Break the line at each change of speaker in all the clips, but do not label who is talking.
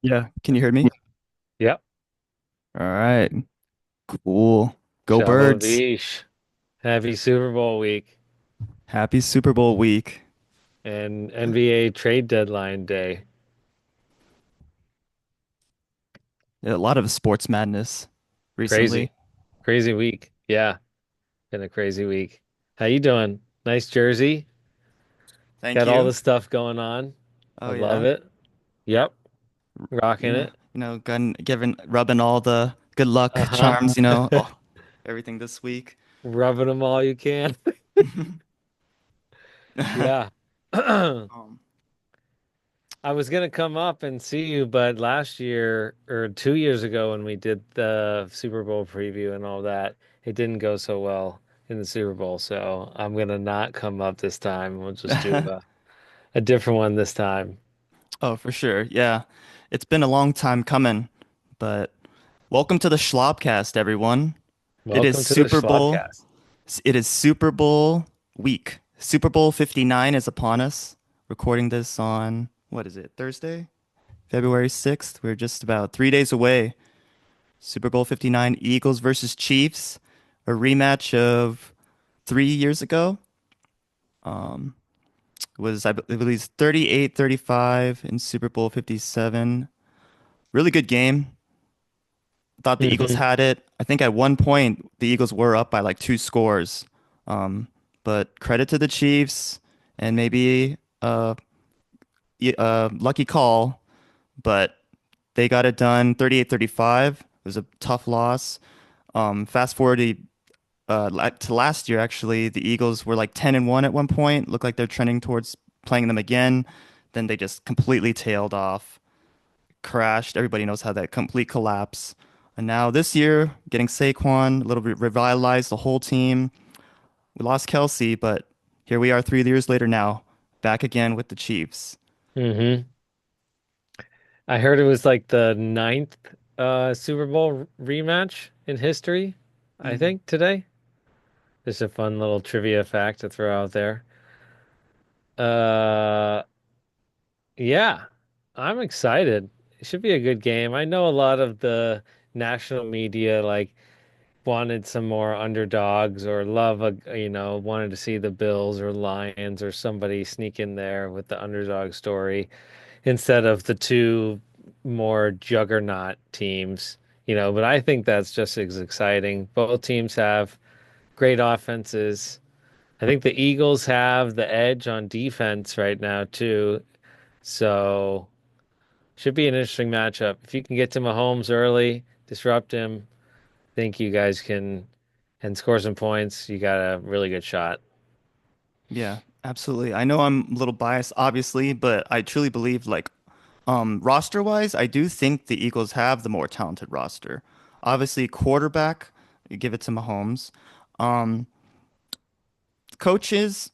Yeah, can you hear me?
Yep.
All right, cool. Go Birds.
Shabbat. Happy Super Bowl week
Happy Super Bowl week.
and NBA trade deadline day.
A lot of sports madness recently.
Crazy. Crazy week. Yeah, been a crazy week. How you doing? Nice jersey.
Thank
Got all
you.
the stuff going on. I
Oh
love
yeah.
it. Yep.
You
Rocking
know,
it.
giving rubbing all the good luck
Uh-huh.
charms, oh, everything this week.
Rubbing them all you can. Yeah.
Um,
I was gonna come up and see you, but last year or 2 years ago when we did the Super Bowl preview and all that, it didn't go so well in the Super Bowl. So I'm gonna not come up this time. We'll just do a different one this time.
oh, for sure. Yeah. It's been a long time coming, but welcome to the Schlabcast, everyone. It is
Welcome to the
Super Bowl.
Schlabcast.
It is Super Bowl week. Super Bowl 59 is upon us. Recording this on, what is it, Thursday? February 6th. We're just about 3 days away. Super Bowl 59, Eagles versus Chiefs, a rematch of 3 years ago. It was, I believe, 38-35 in Super Bowl 57. Really good game. Thought the Eagles
Hmm.
had it. I think at one point the Eagles were up by like two scores. Um, but credit to the Chiefs and maybe lucky call, but they got it done 38-35. It was a tough loss. Fast forward to last year, actually, the Eagles were like 10-1 at one point. Looked like they're trending towards playing them again. Then they just completely tailed off, crashed. Everybody knows how that complete collapse. And now this year, getting Saquon, a little bit revitalized the whole team. We lost Kelce, but here we are 3 years later now, back again with the Chiefs.
Hmm. I heard it was like the ninth Super Bowl rematch in history, I
Mhm.
think, today. Just a fun little trivia fact to throw out there. Uh Yeah, I'm excited. It should be a good game. I know a lot of the national media like wanted some more underdogs or wanted to see the Bills or Lions or somebody sneak in there with the underdog story instead of the two more juggernaut teams, but I think that's just as exciting. Both teams have great offenses. I think the Eagles have the edge on defense right now too. So should be an interesting matchup. If you can get to Mahomes early, disrupt him, think you guys can and score some points, you got a really good shot.
Yeah, absolutely. I know I'm a little biased, obviously, but I truly believe, like, roster wise, I do think the Eagles have the more talented roster. Obviously, quarterback, you give it to Mahomes. Um, Coaches,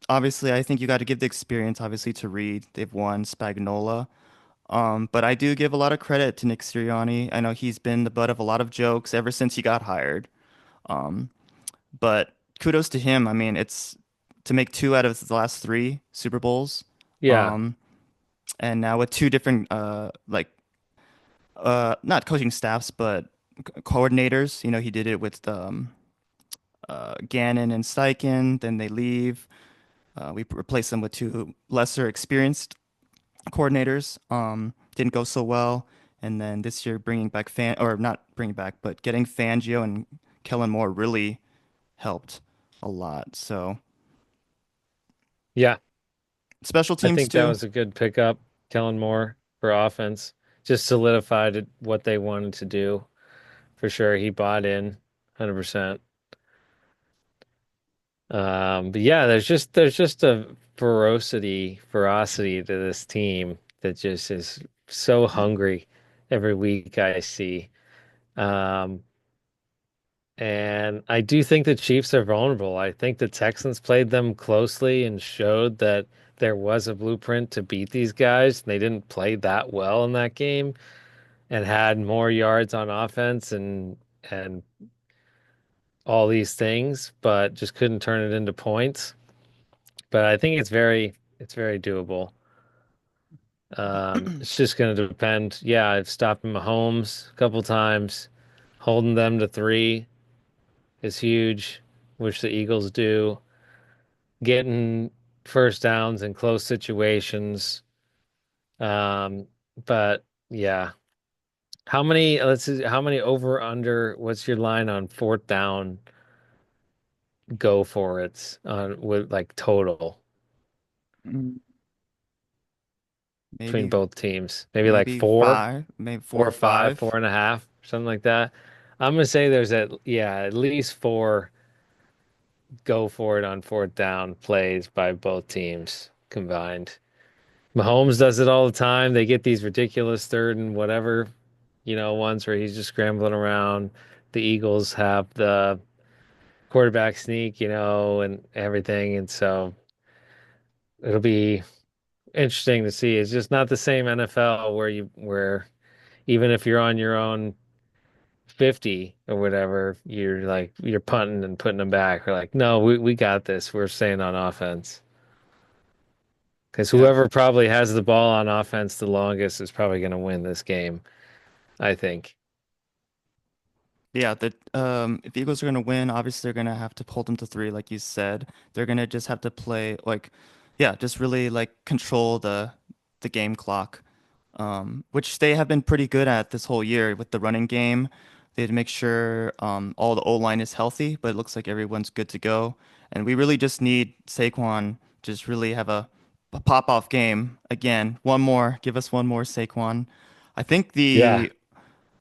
obviously, I think you got to give the experience, obviously, to Reid. They've won Spagnuolo. But I do give a lot of credit to Nick Sirianni. I know he's been the butt of a lot of jokes ever since he got hired. Um, but kudos to him. I mean, it's to make two out of the last three Super Bowls.
Yeah.
Um, and now with two different not coaching staffs, but coordinators. He did it with Gannon and Steichen. Then they leave. We replaced them with two lesser experienced coordinators. Didn't go so well. And then this year, bringing back or not bringing back, but getting Fangio and Kellen Moore really helped a lot. So
Yeah.
special
I
teams
think that
too.
was a good pickup. Kellen Moore for offense just solidified what they wanted to do for sure. He bought in 100%. But yeah, there's just a ferocity to this team that just is so hungry every week I see. Um, And I do think the Chiefs are vulnerable. I think the Texans played them closely and showed that there was a blueprint to beat these guys. They didn't play that well in that game and had more yards on offense and all these things, but just couldn't turn it into points. But I think it's very doable. It's just going to depend. Yeah, I've stopped Mahomes a couple times. Holding them to three is huge, which the Eagles do. Getting first downs in close situations. Um, but yeah, let's see, how many over under, what's your line on fourth down go for it on with like total
Mm,
between
maybe
both teams? Maybe like
maybe
four,
five, maybe four
four
or
or five,
five.
4.5, something like that. I'm gonna say there's at least four go for it on fourth down plays by both teams combined. Mahomes does it all the time. They get these ridiculous third and whatever, ones where he's just scrambling around. The Eagles have the quarterback sneak, and everything. And so it'll be interesting to see. It's just not the same NFL where even if you're on your own 50 or whatever, you're punting and putting them back. We're like, no, we got this. We're staying on offense. Because
Yeah.
whoever probably has the ball on offense the longest is probably going to win this game, I think.
Yeah, if the Eagles are gonna win, obviously they're gonna have to hold them to three, like you said. They're gonna just have to play like, yeah, just really like control the game clock, which they have been pretty good at this whole year with the running game. They had to make sure all the O line is healthy, but it looks like everyone's good to go. And we really just need Saquon to just really have a pop off game again. One more, give us one more, Saquon. I think
Yeah.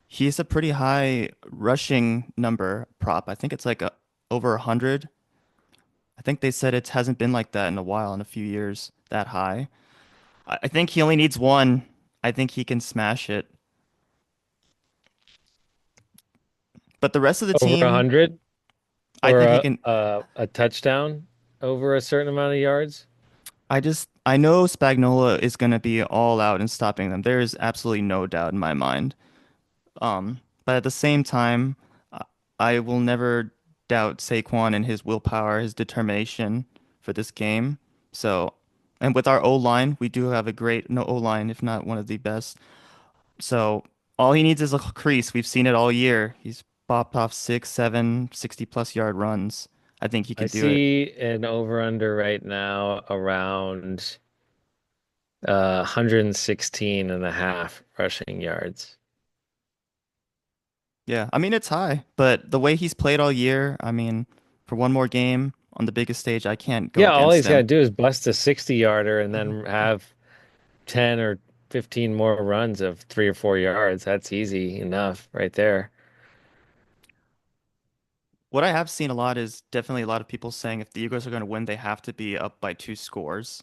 he's a pretty high rushing number prop. I think it's like over 100. I think they said it hasn't been like that in a while, in a few years, that high. I think he only needs one. I think he can smash it. But the rest of the
Over
team,
100
I
or
think he can.
a touchdown over a certain amount of yards.
I know Spagnola is going to be all out in stopping them. There is absolutely no doubt in my mind. But at the same time, I I will never doubt Saquon and his willpower, his determination for this game. So, and with our O line, we do have a great no O line, if not one of the best. So all he needs is a crease. We've seen it all year. He's popped off 6, 7, 60 plus yard runs. I think he
I
can do it.
see an over under right now around 116 and a half rushing yards.
Yeah, I mean it's high, but the way he's played all year, I mean, for one more game on the biggest stage, I can't go
Yeah, all
against
he's got to
him.
do is bust a 60 yarder and then have 10 or 15 more runs of 3 or 4 yards. That's easy enough right there.
What I have seen a lot is definitely a lot of people saying if the Eagles are going to win, they have to be up by 2 scores,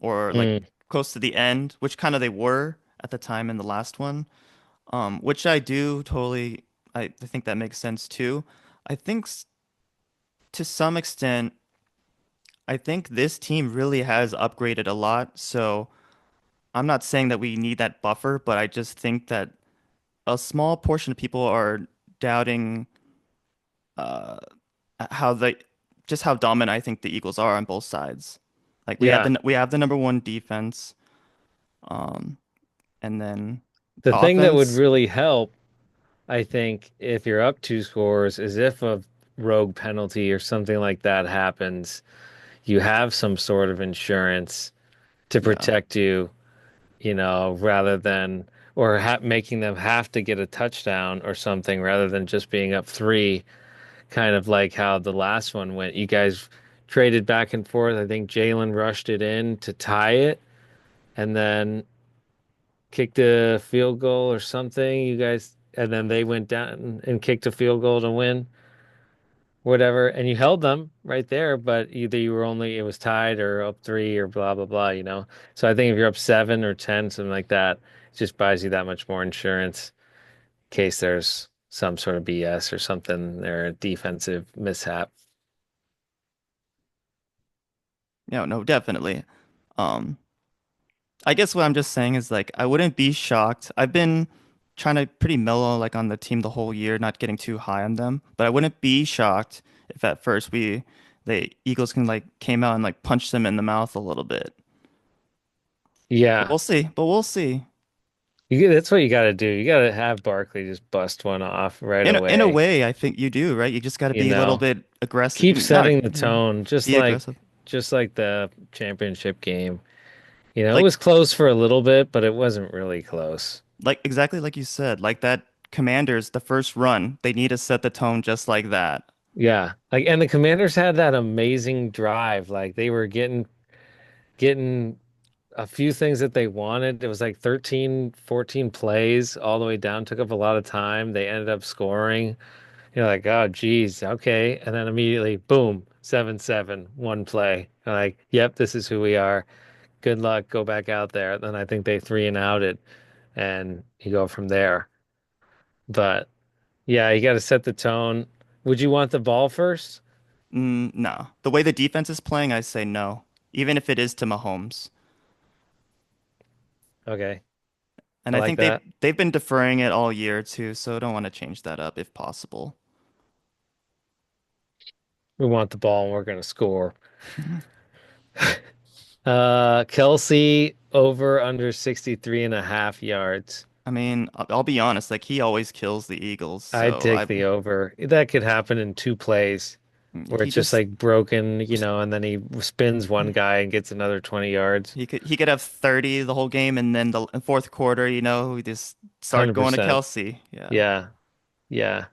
or like
Mm.
close to the end, which kind of they were at the time in the last one. Which I do totally, I think that makes sense too. I think to some extent, I think this team really has upgraded a lot. So I'm not saying that we need that buffer, but I just think that a small portion of people are doubting uh, how the just how dominant I think the Eagles are on both sides. Like
Yeah.
we have the number one defense, um, and then
The thing that would
offense.
really help, I think, if you're up 2 scores, is if a rogue penalty or something like that happens, you have some sort of insurance to
Yeah,
protect you, rather than or making them have to get a touchdown or something rather than just being up three, kind of like how the last one went. You guys traded back and forth. I think Jalen rushed it in to tie it and then kicked a field goal or something. You guys, and then they went down and kicked a field goal to win, whatever. And you held them right there, but either you were only, it was tied or up three or blah, blah, blah. So I think if you're up 7 or 10, something like that, it just buys you that much more insurance in case there's some sort of BS or something or a defensive mishap.
no, definitely. Um, I guess what I'm just saying is like I wouldn't be shocked. I've been trying to pretty mellow like on the team the whole year, not getting too high on them. But I wouldn't be shocked if at first the Eagles can like came out and like punch them in the mouth a little bit. But
Yeah.
we'll see. But we'll see.
That's what you got to do. You got to have Barkley just bust one off right
In a
away.
way, I think you do, right? You just got to
You
be a little
know,
bit aggressive.
keep
Not
setting the
yeah,
tone,
be aggressive.
just like the championship game. It
Like
was close for a little bit, but it wasn't really close.
exactly like you said. Like that Commanders, the first run, they need to set the tone just like that.
Yeah. And the Commanders had that amazing drive. Like they were getting a few things that they wanted. It was like 13, 14 plays all the way down, took up a lot of time. They ended up scoring. You're like, oh, geez, okay. And then immediately, boom, 7-7, one play. You're like, yep, this is who we are. Good luck. Go back out there. Then I think they three and out it, and you go from there. But yeah, you got to set the tone. Would you want the ball first?
No. The way the defense is playing, I say no. Even if it is to Mahomes.
Okay,
And
I
I
like
think
that.
they've been deferring it all year too, so I don't want to change that up if possible.
We want the ball, and we're going to score. Kelce over under 63 and a half yards.
I mean, I'll be honest, like he always kills the Eagles,
I'd
so
take the over. That could happen in two plays where
he
it's just
just
like broken, and then he spins one guy and gets another 20 yards.
he could have 30 the whole game, and then the fourth quarter, we just start going to
100%.
Kelce. Yeah,
Yeah. Yeah.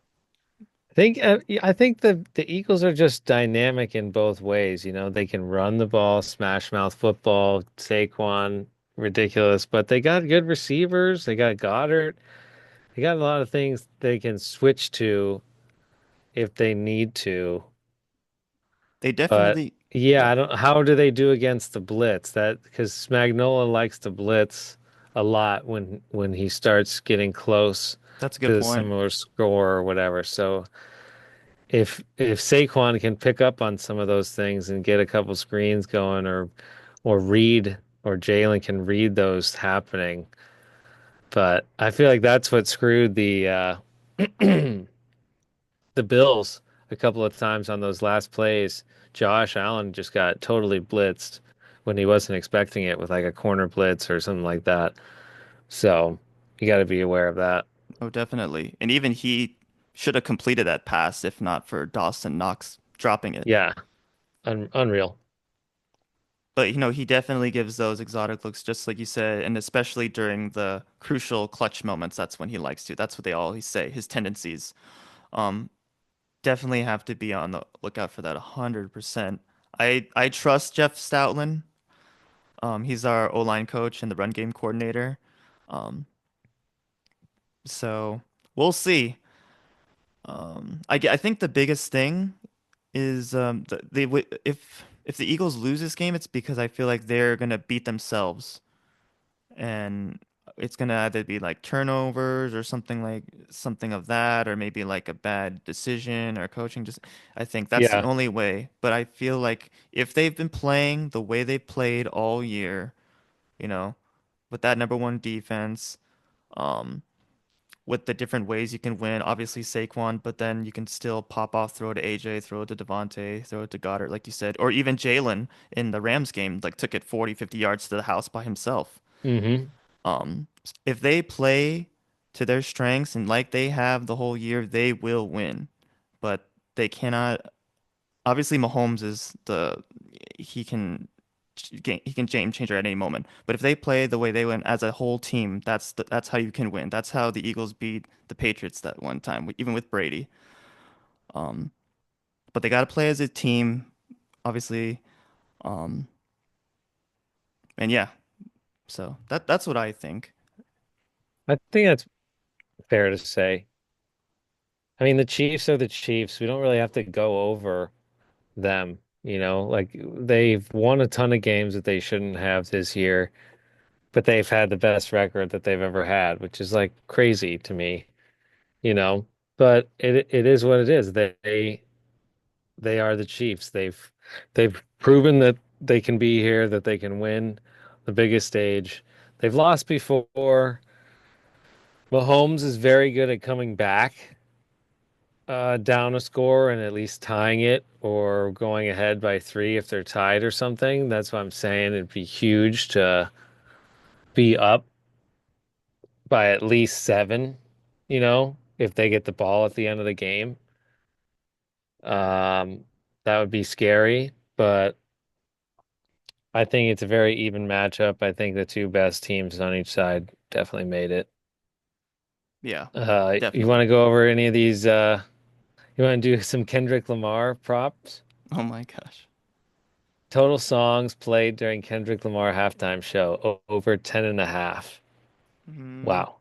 I think the Eagles are just dynamic in both ways. They can run the ball, smash mouth football, Saquon, ridiculous, but they got good receivers. They got Goddard. They got a lot of things they can switch to if they need to.
they
But
definitely.
yeah,
Yeah,
I don't. How do they do against the blitz? That because Spagnuolo likes to blitz a lot when he starts getting close
that's a
to
good
the
point.
similar score or whatever. So if Saquon can pick up on some of those things and get a couple screens going, or read or Jalen can read those happening, but I feel like that's what screwed the Bills a couple of times on those last plays. Josh Allen just got totally blitzed when he wasn't expecting it with like a corner blitz or something like that. So you got to be aware of that.
Oh, definitely. And even he should have completed that pass if not for Dawson Knox dropping it.
Yeah, unreal.
But he definitely gives those exotic looks, just like you said, and especially during the crucial clutch moments. That's when he likes to. That's what they always say. His tendencies. Um, Definitely have to be on the lookout for that 100%. I trust Jeff Stoutland. He's our O-line coach and the run game coordinator. Um, so we'll see. I think the biggest thing is if the Eagles lose this game, it's because I feel like they're gonna beat themselves, and it's gonna either be like turnovers or something of that, or maybe like a bad decision or coaching. Just I think that's the
Yeah,
only way. But I feel like if they've been playing the way they played all year, you know, with that number one defense, um, with the different ways you can win, obviously Saquon, but then you can still pop off, throw it to AJ, throw it to Devontae, throw it to Goddard, like you said, or even Jalen in the Rams game, like took it 40, 50 yards to the house by himself.
hmm
Um, if they play to their strengths and like they have the whole year, they will win. But they cannot. Obviously, Mahomes is the he can he can game changer at any moment. But if they play the way they went as a whole team, that's how you can win. That's how the Eagles beat the Patriots that one time, even with Brady. Um, but they got to play as a team, obviously. Um, and yeah, so that's what I think.
I think that's fair to say. I mean, the Chiefs are the Chiefs. We don't really have to go over them, like they've won a ton of games that they shouldn't have this year, but they've had the best record that they've ever had, which is like crazy to me, you know. But it is what it is. They are the Chiefs. They've proven that they can be here, that they can win the biggest stage. They've lost before. Mahomes is very good at coming back down a score and at least tying it or going ahead by three if they're tied or something. That's what I'm saying. It'd be huge to be up by at least seven, if they get the ball at the end of the game. Um, that would be scary, but I think it's a very even matchup. I think the two best teams on each side definitely made it.
Yeah,
You want
definitely.
to go over any of these? You want to do some Kendrick Lamar props?
Oh my gosh.
Total songs played during Kendrick Lamar halftime show, over 10 and a half.
Mm,
Wow.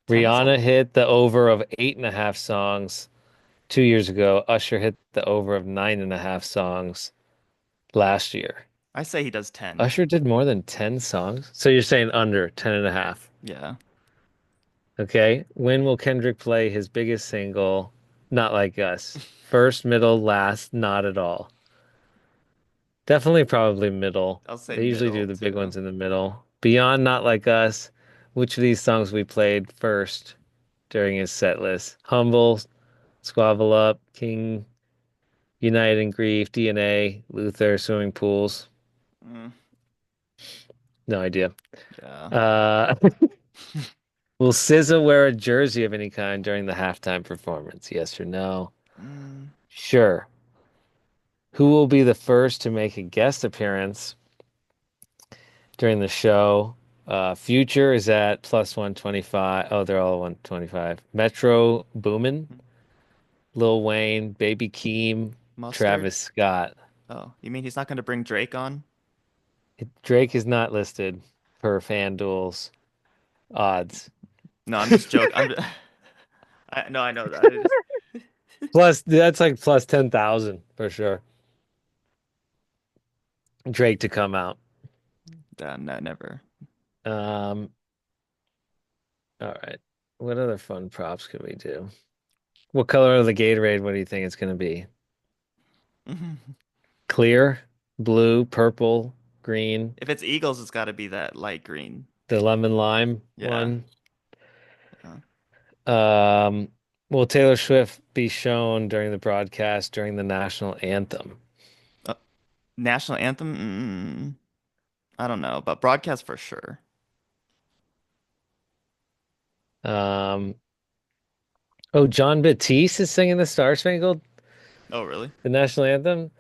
10 is a
Rihanna hit the over of 8.5 songs 2 years ago. Usher hit the over of 9.5 songs last year.
I say he does 10.
Usher did more than 10 songs? So you're saying under 10.5.
Yeah.
Okay. When will Kendrick play his biggest single, Not Like Us? First, middle, last, not at all. Definitely probably middle.
I'll say
They usually do
middle
the big
too.
ones in the middle. Beyond Not Like Us, which of these songs we played first during his set list? Humble, Squabble Up, King, United in Grief, DNA, Luther, Swimming Pools.
Mm,
No idea.
yeah.
Uh, will SZA wear a jersey of any kind during the halftime performance? Yes or no?
Mm,
Sure. Who will be the first to make a guest appearance during the show? Future is at plus 125. Oh, they're all 125. Metro Boomin, Lil Wayne, Baby Keem,
mustard?
Travis Scott.
Oh, you mean he's not going to bring Drake on?
Drake is not listed per FanDuel's odds.
No, I'm just joking. No, I know that. I just
Plus, that's like plus 10,000 for sure. Drake to come out.
no, never.
Um, all right. What other fun props could we do? What color of the Gatorade? What do you think it's going to be? Clear, blue, purple, green,
If it's Eagles, it's got to be that light green.
the lemon lime
Yeah.
one.
Yeah.
Um, will Taylor Swift be shown during the broadcast during the national anthem?
Uh, National anthem? I don't know, but broadcast for sure.
Um, oh, John Batiste is singing the Star Spangled,
Oh, really?
the national anthem,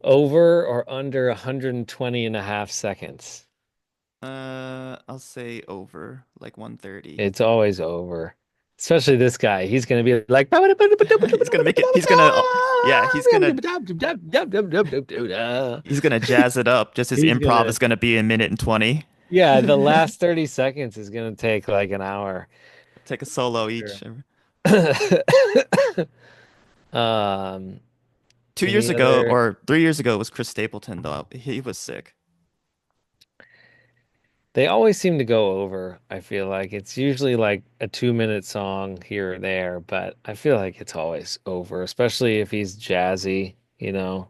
over or under 120 and a half seconds.
I'll say over like 130.
It's always over. Especially this guy. He's going to be like,
He's gonna make it. Yeah, he's gonna jazz it up. Just his
he's
improv
gonna,
is gonna be a minute and 20.
yeah, the last 30 seconds is going to take like an hour.
Take a solo
Sure.
each.
Um,
2 years
any
ago
other?
or 3 years ago was Chris Stapleton though. He was sick.
They always seem to go over. I feel like it's usually like a 2 minute song here or there, but I feel like it's always over, especially if he's jazzy. Will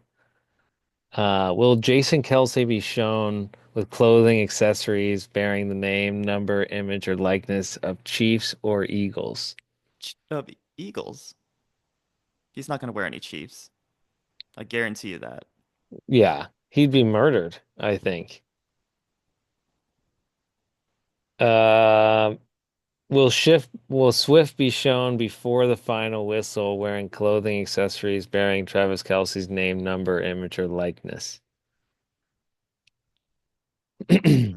Jason Kelce be shown with clothing, accessories bearing the name, number, image, or likeness of Chiefs or Eagles?
Eagles. He's not gonna wear any Chiefs. I guarantee you that.
Yeah, he'd be murdered, I think. Uh, will Swift be shown before the final whistle wearing clothing accessories bearing Travis Kelce's name, number, image, or likeness? I
I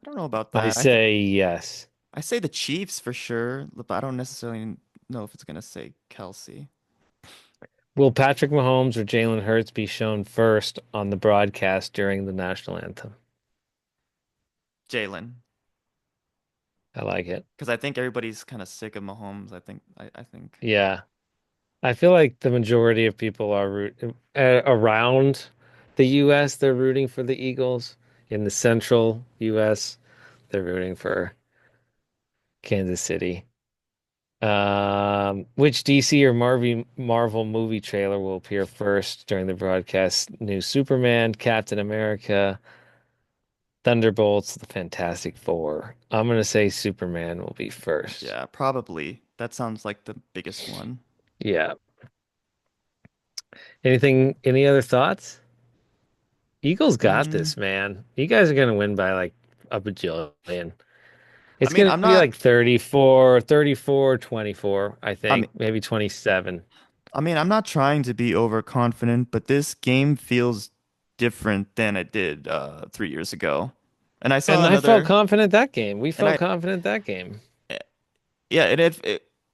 don't know about that.
say yes.
I say the Chiefs for sure, but I don't necessarily know if it's gonna say Kelsey.
Will Patrick Mahomes or Jalen Hurts be shown first on the broadcast during the national anthem?
Jalen,
I like it.
because I think everybody's kind of sick of Mahomes. I think.
Yeah. I feel like the majority of people are around the US, they're rooting for the Eagles. In the central US, they're rooting for Kansas City. Which DC or Marvel movie trailer will appear first during the broadcast? New Superman, Captain America, Thunderbolts, the Fantastic Four. I'm gonna say Superman will be first.
Yeah, probably. That sounds like the biggest one.
Yeah. Any other thoughts? Eagles got
Mm,
this, man. You guys are gonna win by like a bajillion.
I
It's
mean,
going to
I'm
be
not.
like 34, 34, 24, I
I
think,
mean,
maybe 27.
I'm not trying to be overconfident, but this game feels different than it did 3 years ago. And I saw
And I felt
another,
confident that game. We
and
felt confident that game.
yeah,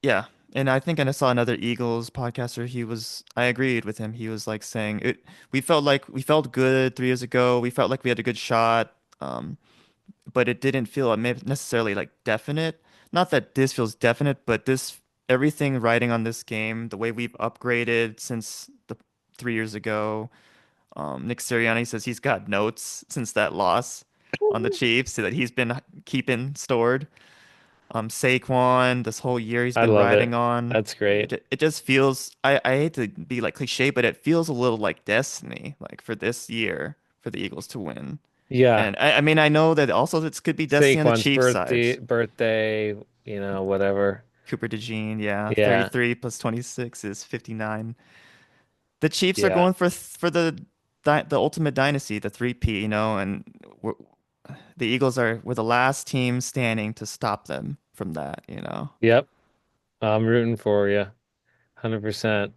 yeah, and I think I saw another Eagles podcaster. I agreed with him. He was like saying it. We felt good 3 years ago. We felt like we had a good shot. But it didn't feel necessarily like definite. Not that this feels definite, but this everything riding on this game, the way we've upgraded since the 3 years ago. Nick Sirianni says he's got notes since that loss on the Chiefs that he's been keeping stored. Saquon, this whole year he's
I
been
love
riding
it.
on.
That's great.
It just feels I hate to be like cliche, but it feels a little like destiny, like for this year for the Eagles to win.
Yeah.
And I mean, I know that also this could be destiny on the
Saquon's
Chiefs side.
birthday, whatever.
Cooper DeJean, yeah,
Yeah.
33 plus 26 is 59. The Chiefs are
Yeah.
going for the ultimate dynasty, the 3P, and the Eagles were the last team standing to stop them from that.
Yep. I'm rooting for you. 100%.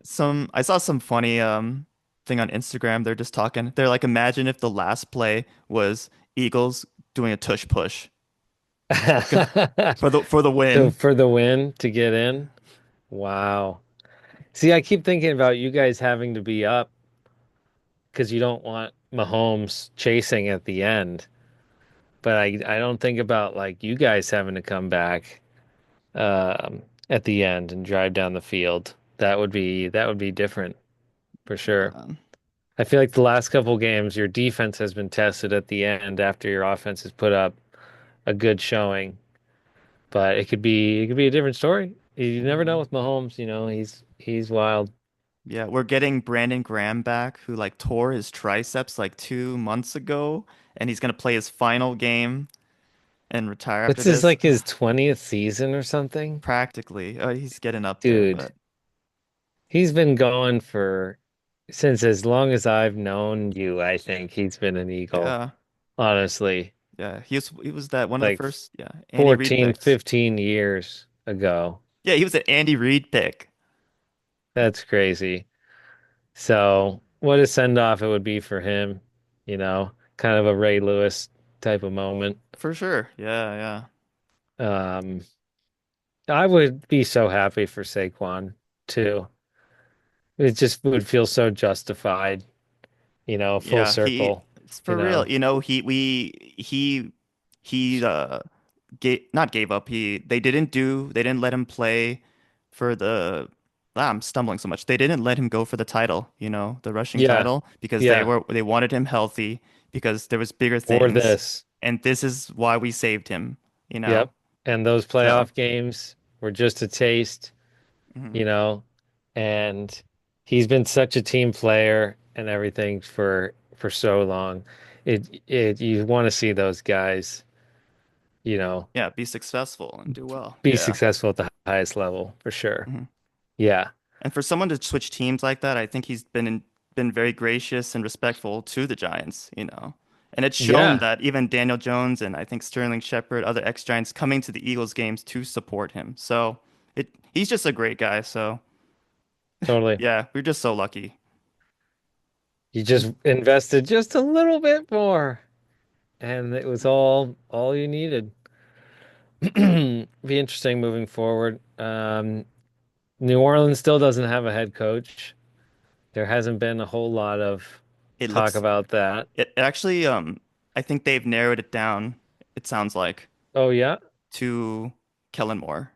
I saw some funny thing on Instagram. They're just talking. They're like, imagine if the last play was Eagles doing a tush push for the
So
win.
for the win to get in. Wow. See, I keep thinking about you guys having to be up because you don't want Mahomes chasing at the end. But I don't think about like you guys having to come back at the end and drive down the field. That would be different for sure.
Um,
I feel like the last couple games, your defense has been tested at the end after your offense has put up a good showing. But it could be a different story. You never know
mhm.
with Mahomes, he's wild.
Yeah, we're getting Brandon Graham back, who like tore his triceps like 2 months ago, and he's gonna play his final game and retire after
What's his
this.
like his 20th season or something?
Practically, he's getting up there,
Dude,
but
he's been going for since as long as I've known you, I think he's been an Eagle,
yeah,
honestly.
yeah, he was that one of the
Like
first, yeah, Andy Reid
14,
picks.
15 years ago.
Yeah, he was an Andy Reid pick
That's crazy. So, what a send off it would be for him, kind of a Ray Lewis type of moment.
for sure. Yeah, yeah,
Um, I would be so happy for Saquon too. It just would feel so justified, full
yeah.
circle,
It's
you
for real.
know.
He not gave up. They didn't let him play for I'm stumbling so much. They didn't let him go for the title, the rushing
Yeah,
title because
yeah,
they wanted him healthy because there was bigger
or
things.
this.
And this is why we saved him, you know.
Yep. And those
So,
playoff games were just a taste,
mhm.
you know, and he's been such a team player and everything for so long. It you want to see those guys, you know,
Yeah, be successful and do well.
be
Yeah.
successful at the highest level for sure.
Mhm.
Yeah.
And for someone to switch teams like that, I think he's been very gracious and respectful to the Giants. And it's shown
Yeah,
that even Daniel Jones and I think Sterling Shepard, other ex-Giants coming to the Eagles games to support him. So he's just a great guy. So
totally.
yeah, we're just so lucky.
You just invested just a little bit more and it was all you needed. Be interesting moving forward. New Orleans still doesn't have a head coach. There hasn't been a whole lot of
It
talk
looks
about that.
it actually I think they've narrowed it down, it sounds like,
Oh yeah,
to Kellen Moore.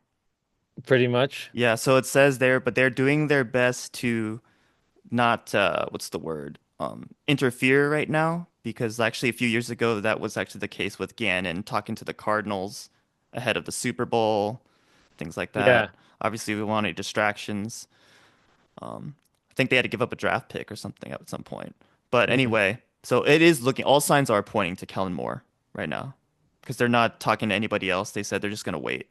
pretty much.
Yeah, so it says there, but they're doing their best to not what's the word interfere right now because actually a few years ago that was actually the case with Gannon talking to the Cardinals ahead of the Super Bowl, things like
Yeah.
that. Obviously, we want any distractions. I think they had to give up a draft pick or something at some point. But
Mm.
anyway, so it is looking. All signs are pointing to Kellen Moore right now because they're not talking to anybody else. They said they're just gonna wait.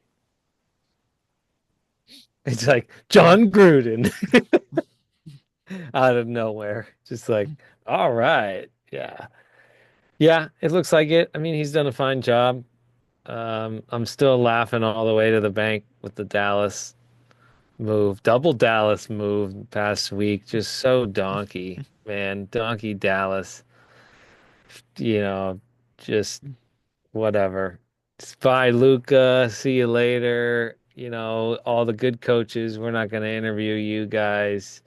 It's like John Gruden out of nowhere. Just like, all right. Yeah. Yeah, it looks like it. I mean, he's done a fine job. I'm still laughing all the way to the bank with the Dallas move, double Dallas move past week. Just so donkey, man. Donkey Dallas, you know, just whatever. Bye, Luca. See you later. All the good coaches. We're not going to interview you guys.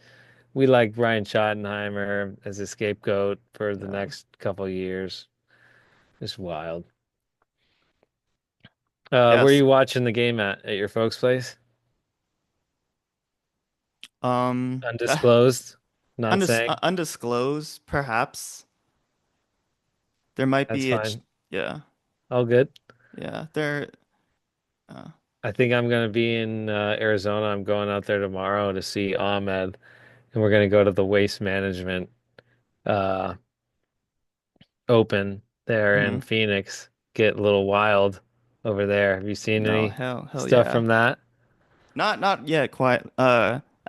We like Ryan Schottenheimer as a scapegoat for the
Yeah.
next couple of years. It's wild. Where are
Yes.
you watching the game at your folks' place?
Uh,
Undisclosed. Not saying.
undisclosed, perhaps. There might
That's
be
fine.
yeah,
All good.
yeah. There. Uh,
I think I'm going to be in Arizona. I'm going out there tomorrow to see Ahmed, and we're going to go to the Waste Management uh, Open there in
mhm.
Phoenix. Get a little wild over there. Have you seen
No,
any
hell
stuff
yeah.
from that?
Not yet, quite.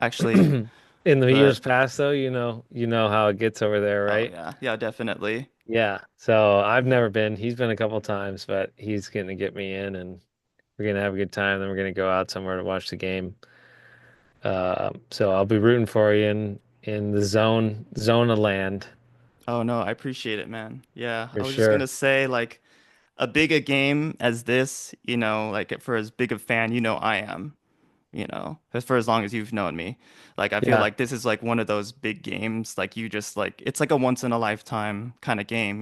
Actually,
In the years
but
past, though, you know how it gets over there,
oh
right?
yeah, yeah, definitely.
Yeah. So I've never been. He's been a couple times, but he's going to get me in, and we're gonna have a good time. Then we're gonna go out somewhere to watch the game. So I'll be rooting for you in the zona land
Oh no, I appreciate it, man. Yeah,
for
I was just gonna
sure.
say like a big a game as this, like for as big a fan I am. As for as long as you've known me. Like I feel
Yeah,
like this is like one of those big games, like you just like it's like a once in a lifetime kind of game.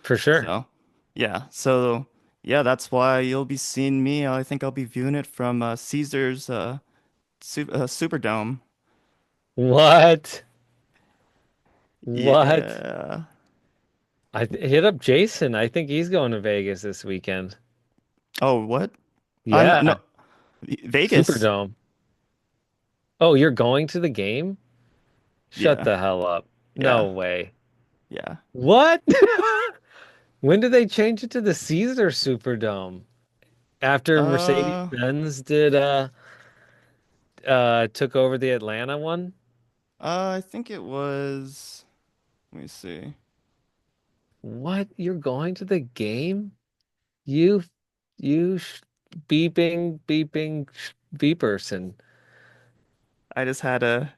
for sure.
So, yeah. So, yeah, that's why you'll be seeing me. I think I'll be viewing it from Caesar's Superdome.
What? What?
Yeah.
Hit up Jason. I think he's going to Vegas this weekend.
Oh, what? No,
Yeah,
no, Vegas.
Superdome. Oh, you're going to the game? Shut
Yeah.
the hell up. No
Yeah.
way.
Yeah.
What? When did they change it to the Caesar Superdome? After
Uh,
Mercedes-Benz did took over the Atlanta one?
I think it was. Let me see.
What? You're going to the game? You, you beeping person.
I just had a.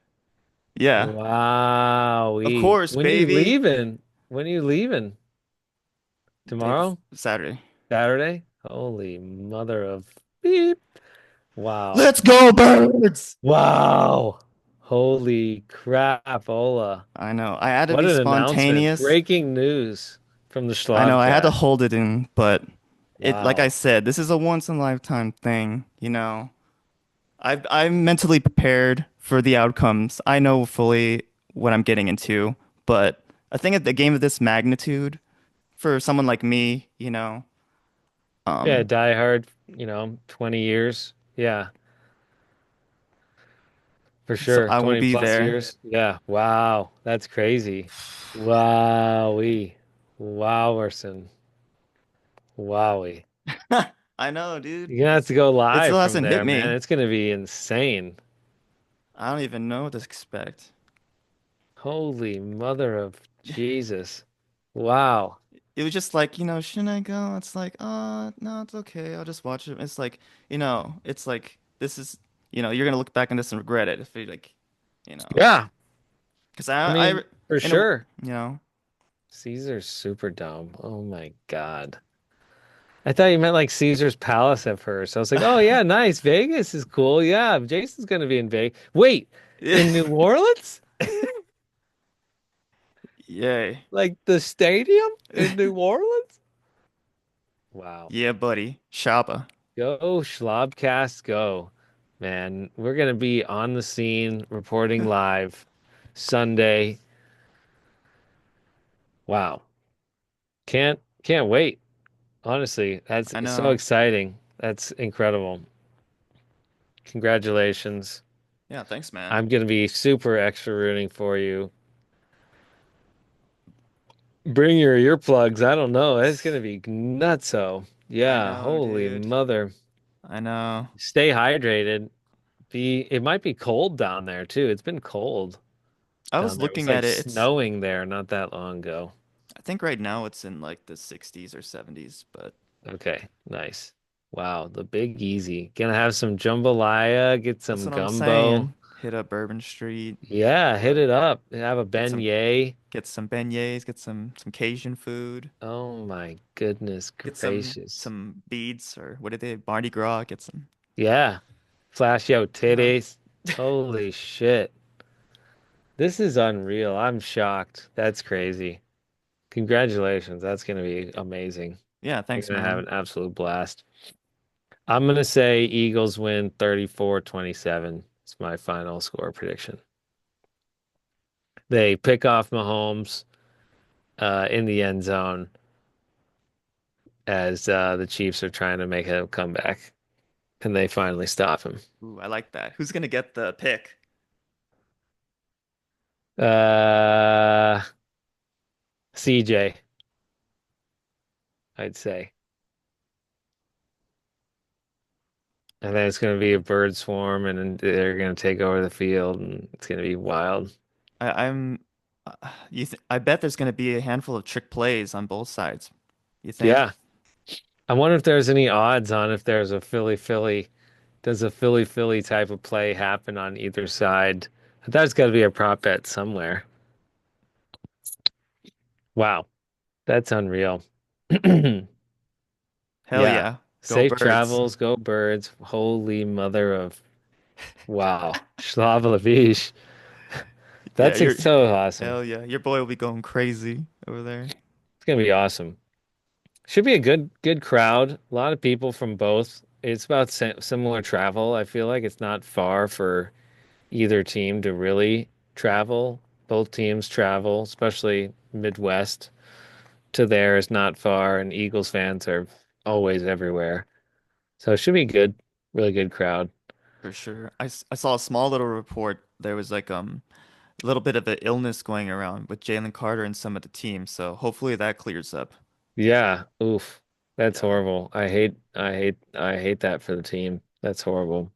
Yeah. Of
Wowee.
course,
When are you
baby.
leaving? When are you leaving? Tomorrow?
Saturday.
Saturday? Holy mother of beep. Wow.
Let's go, birds!
Wow. Holy crap, Ola.
I know. I had to
What
be
an announcement.
spontaneous.
Breaking news from the
I know I had to
Schlabcast.
hold it in, but like I
Wow.
said, this is a once in a lifetime thing. I'm mentally prepared for the outcomes. I know fully what I'm getting into, but I think at the game of this magnitude, for someone like me,
Yeah,
um,
Die Hard, 20 years. Yeah, for
so
sure.
I will
20
be
plus
there.
years. Yeah. Wow. That's crazy. Wowee. Wowerson. Wowie.
I know, dude.
You're gonna have to go
It
live
still
from
hasn't hit
there, man.
me.
It's gonna be insane.
I don't even know what to expect.
Holy mother of Jesus. Wow.
It was just like, shouldn't I go? It's like, no, it's okay. I'll just watch it. It's like, it's like this is, you're gonna look back on this and regret it if you like, you know,
Yeah.
because
I mean, for
in a,
sure.
you know,
Caesar's Superdome. Oh my God. I thought you meant like Caesar's Palace at first. I was like, oh yeah, nice. Vegas is cool. Yeah, Jason's gonna be in Vegas. Wait, in New Orleans?
yay,
Like the stadium in New Orleans? Wow.
yeah, buddy, Shaba.
Go Schlabcast, go. Man, we're gonna be on the scene reporting live Sunday. Wow. Can't wait. Honestly, that's
I
so
know.
exciting. That's incredible. Congratulations.
Yeah, thanks, man.
I'm gonna be super extra rooting for you. Bring your earplugs. I don't know. It's gonna be nutso.
I
Yeah,
know,
holy
dude.
mother.
I know.
Stay hydrated. It might be cold down there too. It's been cold
I
down
was
there. It was
looking
like
at it. It's
snowing there not that long ago.
think right now it's in like the 60s or 70s, but
Okay, nice. Wow, the Big Easy. Gonna have some jambalaya, get
that's
some
what I'm
gumbo.
saying. Hit up Bourbon Street,
Yeah, hit
uh,
it up. Have a
get some
beignet.
get some beignets, get some Cajun food,
Oh my goodness
get some
gracious.
some beads or what are they? Mardi Gras, get some.
Yeah. Flash out
Yeah.
titties. Holy shit. This is unreal. I'm shocked. That's crazy. Congratulations. That's gonna be amazing.
Yeah,
You're
thanks,
gonna have
man.
an absolute blast. I'm gonna say Eagles win 34-27. It's my final score prediction. They pick off Mahomes in the end zone as the Chiefs are trying to make a comeback, and they finally stop him.
Ooh, I like that. Who's gonna get the pick?
Uh, CJ, I'd say. And then it's going to be a bird swarm, and they're going to take over the field, and it's going to be wild.
I'm I bet there's gonna be a handful of trick plays on both sides. You think?
Yeah. I wonder if there's any odds on if there's a does a Philly type of play happen on either side? That's got to be a prop bet somewhere. Wow, that's unreal.
Hell
Yeah.
yeah. Go
Safe
birds.
travels, go birds. Holy mother of wow. Schlabcast.
Yeah,
That's
you're
so awesome.
hell yeah. Your boy will be going crazy over there.
It's gonna be awesome. Should be a good crowd. A lot of people from both. It's about similar travel. I feel like it's not far for either team to really travel. Both teams travel, especially Midwest to there is not far, and Eagles fans are always everywhere. So it should be good, really good crowd.
For sure. I saw a small little report. There was like a little bit of an illness going around with Jalen Carter and some of the team, so hopefully that clears up.
Yeah, oof. That's
Yeah,
horrible. I hate that for the team. That's horrible.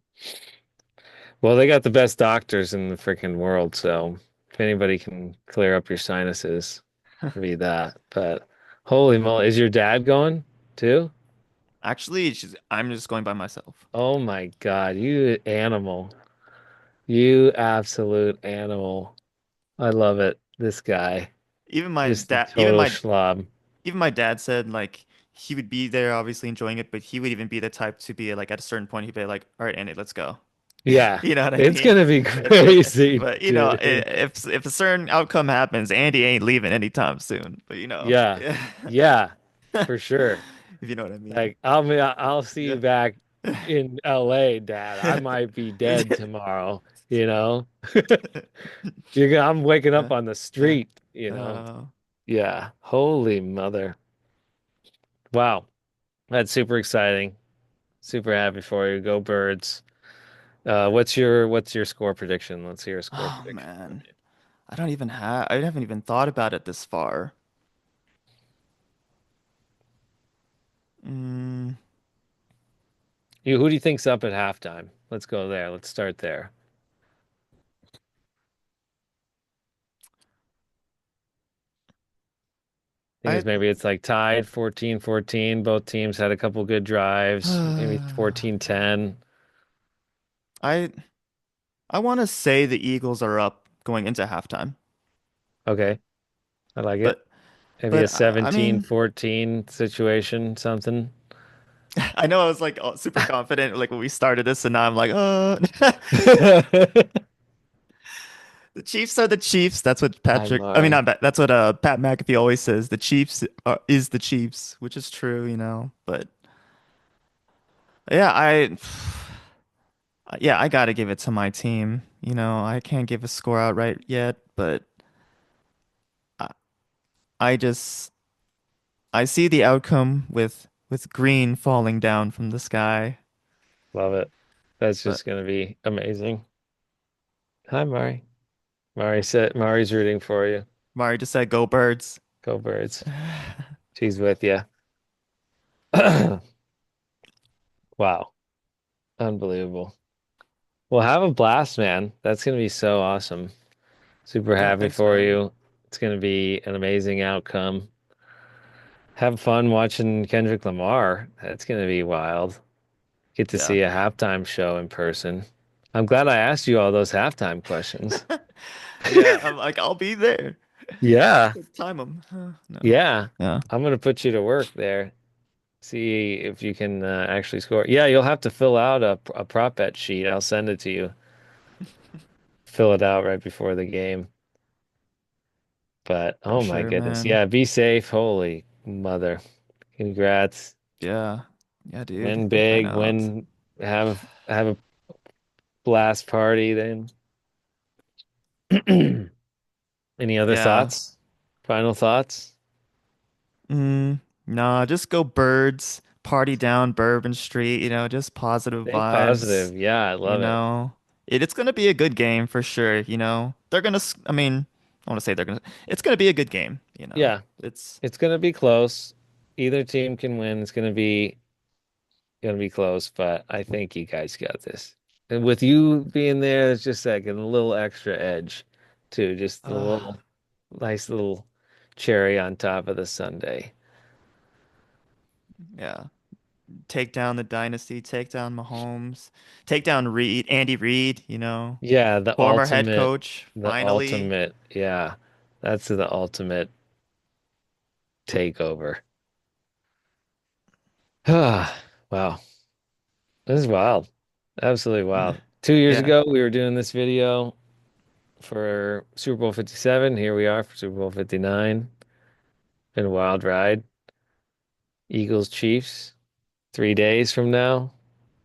Well, they got the best doctors in the freaking world, so if anybody can clear up your sinuses, it'd be that. But holy moly, is your dad going too?
actually, I'm just going by myself.
Oh my God, you animal. You absolute animal. I love it. This guy.
Even my
Just a
dad,
total schlob.
even my dad said like he would be there, obviously enjoying it, but he would even be the type to be like at a certain point he'd be like, "All right, Andy, let's go."
Yeah,
You know what I
it's
mean?
gonna be
If
crazy,
but you know,
dude.
if a certain outcome happens, Andy ain't leaving anytime soon. But you know,
Yeah.
yeah.
Yeah, for sure.
If you know what I mean.
Like I'll see
Yeah.
you back in LA, Dad. I might be dead tomorrow, you know? I'm waking up
Yeah.
on the
Yeah.
street, you know?
Uh,
Yeah. Holy mother. Wow. That's super exciting. Super happy for you. Go Birds. What's your score prediction? Let's hear a score
oh
prediction from
man, I haven't even thought about it this far. Mm.
you. Who do you think's up at halftime? Let's go there. Let's start there. Think
I
it's maybe it's like tied 14-14. Both teams had a couple good drives, maybe 14-10.
I I want to say the Eagles are up going into halftime,
Okay, I like it.
but
Maybe a
I mean
17-14 situation, something.
I know I was like super confident like when we started this, and now I'm like, the Chiefs are the Chiefs. That's what
I'm
Patrick. I mean,
Mari.
not that's what Pat McAfee always says. The Chiefs is the Chiefs, which is true, you know. But yeah, I gotta give it to my team. You know, I can't give a score out right yet, but I, I just I see the outcome with green falling down from the sky.
Love it. That's
But
just gonna be amazing. Hi, Mari. Mari's rooting for you.
Mari just said, "Go Birds."
Go Birds. She's with you. Wow, unbelievable. Well, have a blast, man. That's gonna be so awesome. Super
Yeah,
happy
thanks,
for
man.
you. It's gonna be an amazing outcome. have fun watching Kendrick Lamar. That's gonna be wild. Get to
Yeah.
see a halftime show in person. I'm glad I asked you all those halftime questions.
Yeah, I'm like, I'll be there.
Yeah.
Just time them. No.
Yeah.
Yeah.
I'm gonna put you to work there. See if you can actually score. Yeah, you'll have to fill out a prop bet sheet. I'll send it to you. Fill it out right before the game. But
For
oh my
sure,
goodness.
man.
Yeah, be safe. Holy mother. Congrats.
Yeah. Yeah, dude.
Win
I
big,
know.
win have a blast party then. Any other
Yeah.
thoughts? Final thoughts?
Nah, just go birds, party down Bourbon Street, just positive
Stay
vibes,
positive. Yeah, I
you
love it.
know. It's gonna be a good game for sure. They're gonna, I mean, I want to say it's gonna be a good game.
Yeah,
It's,
it's gonna be close. Either team can win. It's gonna be close, but I think you guys got this. And with you being there, it's just like a little extra edge too. Just a
uh,
little nice little cherry on top of the sundae.
yeah. Take down the dynasty, take down Mahomes, take down Andy Reid,
Yeah,
former head coach,
the
finally.
ultimate. Yeah, that's the ultimate takeover. Wow, this is wild. Absolutely wild. 2 years
Yeah,
ago, we were doing this video for Super Bowl 57. Here we are for Super Bowl 59. Been a wild ride. Eagles, Chiefs, 3 days from now.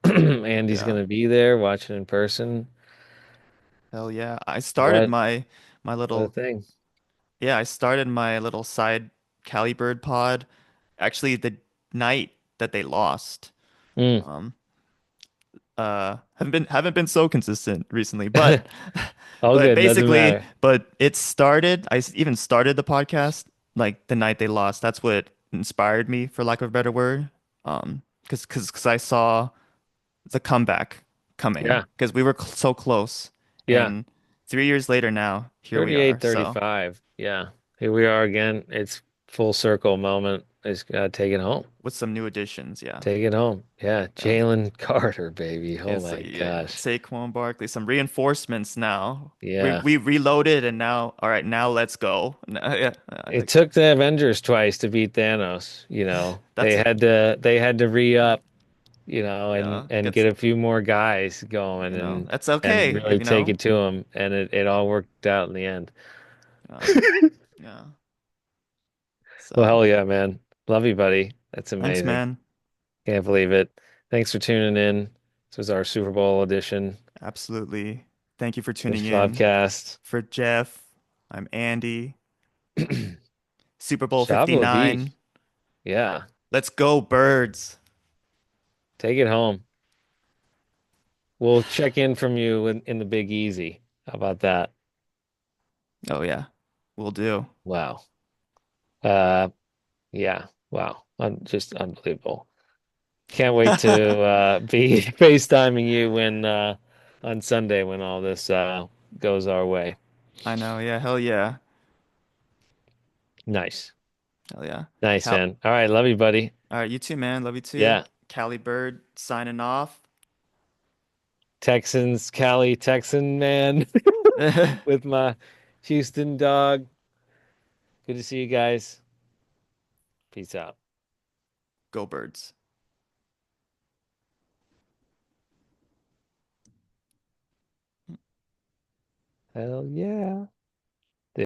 Andy's
yeah.
gonna be there watching in person.
Hell yeah. I started
What
my
what a
little
thing.
Yeah, I started my little side Cali Bird pod actually the night that they lost.
Mm.
Um haven't been so consistent recently, but
All
but
good, doesn't
basically,
matter.
but it started even started the podcast like the night they lost. That's what inspired me, for lack of a better word. Because I saw the comeback coming
Yeah,
because we were so close,
yeah.
and 3 years later now, here we
38,
are. So
35. Yeah. Here we are again. It's full circle moment. It's take it home.
with some new additions, yeah.
Take it home. Yeah.
Yeah.
Jalen Carter, baby. Oh
It's
my
yeah,
gosh.
Saquon Barkley, some reinforcements now. We
Yeah.
we reloaded and now, all right, now let's go. Yeah,
It took the Avengers twice to beat Thanos,
that's a
They had to re-up,
yeah,
and
gets
get a few more guys going
that's
and
okay,
really take it to them, and it all worked out in the end.
uh, yeah.
Well,
So
hell yeah, man. Love you, buddy. That's
thanks,
amazing.
man.
Can't believe it. Thanks for tuning in. This was our Super Bowl edition
Absolutely. Thank you for
of
tuning in.
Schlabcast.
For Jeff, I'm Andy. Super Bowl
Shabba beef.
59.
Yeah.
Let's go, birds.
Take it home. We'll check in from you in the Big Easy. How about that?
Oh yeah, we'll do.
Wow. Uh, yeah. Wow. Just unbelievable. Can't wait to be FaceTiming you when on Sunday when all this goes our way.
I know, yeah, hell yeah.
Nice.
Hell yeah.
Nice,
Cal
man. All right, love you, buddy.
All right, you too, man. Love you too.
Yeah.
Cali Bird signing off.
Texans, Cali, Texan man with my Houston dog. Good to see you guys. Peace out.
Go Birds.
Hell yeah.